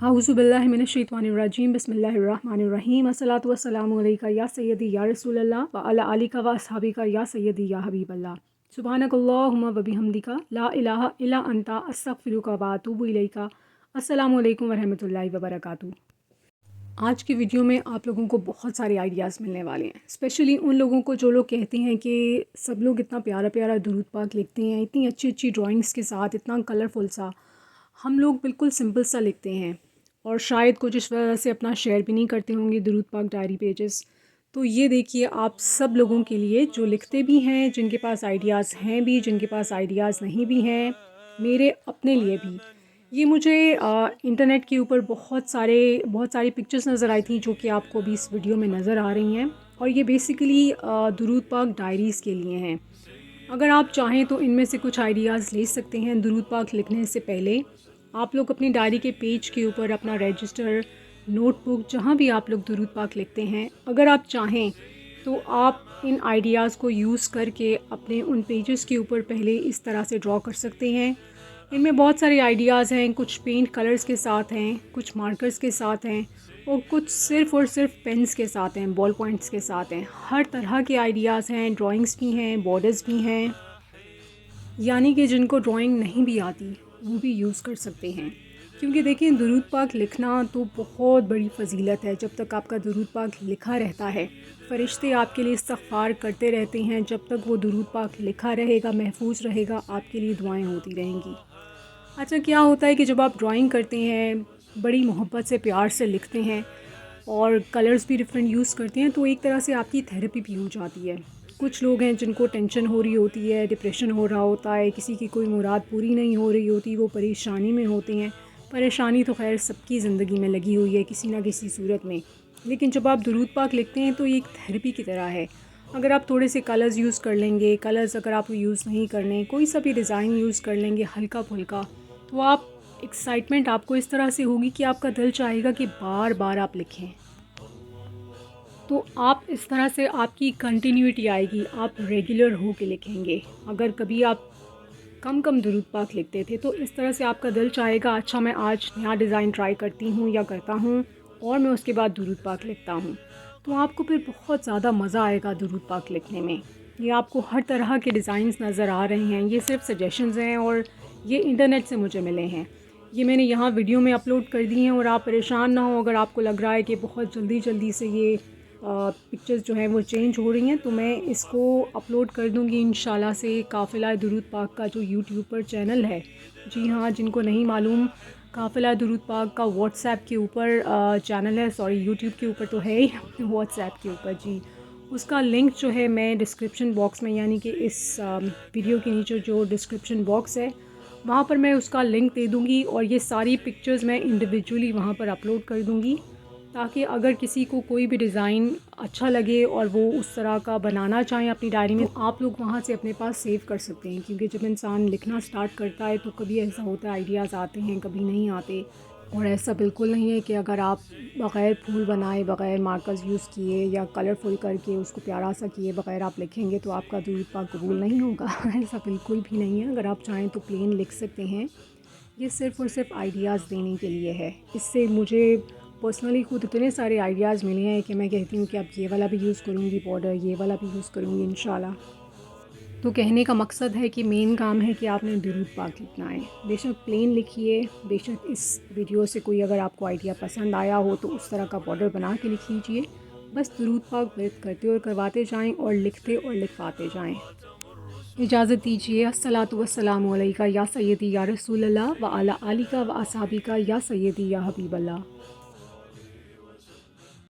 अऊज़ु बिल्लाहि मिनश्शैतानिर्रजीम बिस्मिल्लाहिर्रहमानिर्रहीम अस्सलातु वस्सलामु अलैका या सय्यदी या रसूलल्लाह व अला आलिका व अस्हाबिका या सय्यदी या हबीबल्लाह सुब्हानकल्लाहुम्मा व बिहम्दिका ला इलाहा इल्ला अंता अस्तगफिरुका व अतूबु इलैका। अस्सलामु अलैकुम व रहमतुल्लाहि व बरकातुहू। आज की वीडियो में आप लोगों को बहुत सारे आइडियाज़ मिलने वाले हैं, स्पेशली उन लोगों को जो लोग कहते हैं कि सब लोग इतना प्यारा प्यारा दुरूद पाक लिखते हैं, इतनी अच्छी अच्छी ड्राइंग्स के साथ, इतना कलरफुल सा। हम लोग बिल्कुल सिंपल सा लिखते हैं और शायद कुछ इस वजह से अपना शेयर भी नहीं करते होंगे दुरूद पाक डायरी पेजेस। तो ये देखिए आप सब लोगों के लिए जो लिखते भी हैं, जिनके पास आइडियाज़ हैं भी, जिनके पास आइडियाज़ नहीं भी हैं, मेरे अपने लिए भी। ये मुझे इंटरनेट के ऊपर बहुत सारी पिक्चर्स नज़र आई थी जो कि आपको अभी इस वीडियो में नज़र आ रही हैं, और ये बेसिकली दुरूद पाक डायरीज़ के लिए हैं। अगर आप चाहें तो इनमें से कुछ आइडियाज़ ले सकते हैं। दुरूद पाक लिखने से पहले आप लोग अपनी डायरी के पेज के ऊपर अपना रजिस्टर, नोटबुक, जहाँ भी आप लोग दुरूद पाक लिखते हैं, अगर आप चाहें तो आप इन आइडियाज़ को यूज़ करके अपने उन पेजेस के ऊपर पहले इस तरह से ड्रॉ कर सकते हैं। इनमें बहुत सारे आइडियाज़ हैं, कुछ पेंट कलर्स के साथ हैं, कुछ मार्कर्स के साथ हैं, और कुछ सिर्फ़ और सिर्फ पेन्स के साथ हैं, बॉल पॉइंट्स के साथ हैं। हर तरह के आइडियाज़ हैं, ड्राइंग्स भी हैं, बॉर्डर्स भी हैं, यानी कि जिनको ड्राइंग नहीं भी आती वो भी यूज़ कर सकते हैं। क्योंकि देखिए दुरूद पाक लिखना तो बहुत बड़ी फ़जीलत है। जब तक आपका दुरूद पाक लिखा रहता है, फ़रिश्ते आपके लिए इस्तग़फ़ार करते रहते हैं। जब तक वो दुरूद पाक लिखा रहेगा, महफूज रहेगा, आपके लिए दुआएं होती रहेंगी। अच्छा, क्या होता है कि जब आप ड्राइंग करते हैं, बड़ी मोहब्बत से, प्यार से लिखते हैं और कलर्स भी डिफरेंट यूज़ करते हैं, तो एक तरह से आपकी थेरेपी भी हो जाती है। कुछ लोग हैं जिनको टेंशन हो रही होती है, डिप्रेशन हो रहा होता है, किसी की कोई मुराद पूरी नहीं हो रही होती, वो परेशानी में होते हैं। परेशानी तो खैर सबकी ज़िंदगी में लगी हुई है किसी ना किसी सूरत में, लेकिन जब आप दुरूद पाक लिखते हैं तो ये एक थेरेपी की तरह है। अगर आप थोड़े से कलर्स यूज़ कर लेंगे, कलर्स अगर आप यूज़ नहीं करने, कोई सा भी डिज़ाइन यूज़ कर लेंगे हल्का फुल्का, तो आप एक्साइटमेंट आपको इस तरह से होगी कि आपका दिल चाहेगा कि बार बार आप लिखें। तो आप इस तरह से आपकी कंटिन्यूटी आएगी, आप रेगुलर हो के लिखेंगे। अगर कभी आप कम दुरूद पाक लिखते थे तो इस तरह से आपका दिल चाहेगा, अच्छा मैं आज नया डिज़ाइन ट्राई करती हूँ या करता हूँ, और मैं उसके बाद दुरूद पाक लिखता हूँ। तो आपको फिर बहुत ज़्यादा मज़ा आएगा दुरूद पाक लिखने में। ये आपको हर तरह के डिज़ाइंस नज़र आ रहे हैं, ये सिर्फ सजेशंस हैं और ये इंटरनेट से मुझे मिले हैं। ये मैंने यहाँ वीडियो में अपलोड कर दी हैं, और आप परेशान ना हो अगर आपको लग रहा है कि बहुत जल्दी से ये पिक्चर्स जो हैं वो चेंज हो रही हैं, तो मैं इसको अपलोड कर दूँगी इंशाल्लाह से। काफ़िला दुरूद पाक का जो यूट्यूब पर चैनल है, जी हाँ, जिनको नहीं मालूम, काफ़िला दुरूद पाक का व्हाट्सएप के ऊपर चैनल है, सॉरी यूट्यूब के ऊपर तो है ही, व्हाट्सएप के ऊपर जी। उसका लिंक जो है मैं डिस्क्रिप्शन बॉक्स में, यानी कि इस वीडियो के नीचे जो डिस्क्रिप्शन बॉक्स है वहाँ पर मैं उसका लिंक दे दूँगी, और ये सारी पिक्चर्स मैं इंडिविजुअली वहाँ पर अपलोड कर दूँगी, ताकि अगर किसी को कोई भी डिज़ाइन अच्छा लगे और वो उस तरह का बनाना चाहें अपनी डायरी में, तो आप लोग वहाँ से अपने पास सेव कर सकते हैं। क्योंकि जब इंसान लिखना स्टार्ट करता है तो कभी ऐसा होता है आइडियाज़ आते हैं, कभी नहीं आते। और ऐसा बिल्कुल नहीं है कि अगर आप बग़ैर फूल बनाए, बग़ैर मार्कर्स यूज़ किए या कलरफुल करके उसको प्यारा सा किए बग़ैर आप लिखेंगे तो आपका दुरूद पाक कबूल नहीं होगा। ऐसा बिल्कुल भी नहीं है। अगर आप चाहें तो प्लेन लिख सकते हैं। ये सिर्फ़ और सिर्फ आइडियाज़ देने के लिए है। इससे मुझे पर्सनली खुद इतने सारे आइडियाज़ मिले हैं कि मैं कहती हूँ कि अब ये वाला भी यूज़ करूँगी बॉर्डर, ये वाला भी यूज़ करूँगी इंशाल्लाह। तो कहने का मकसद है कि मेन काम है कि आपने दुरूद पाक लिखना है। बेशक प्लेन लिखिए, बेशक इस वीडियो से कोई अगर आपको आइडिया पसंद आया हो तो उस तरह का बॉर्डर बना के लिख लीजिए। बस दुरूद पाक वर्क करते और करवाते जाएँ, और लिखते और लिखवाते जाएँ। इजाज़त दीजिए। अस्सलातु वस्सलामु अलैका या सय्यदी या रसूलल्लाह व अला आलिका व अस्हाबिका या सय्यदी या हबीबल्लाह।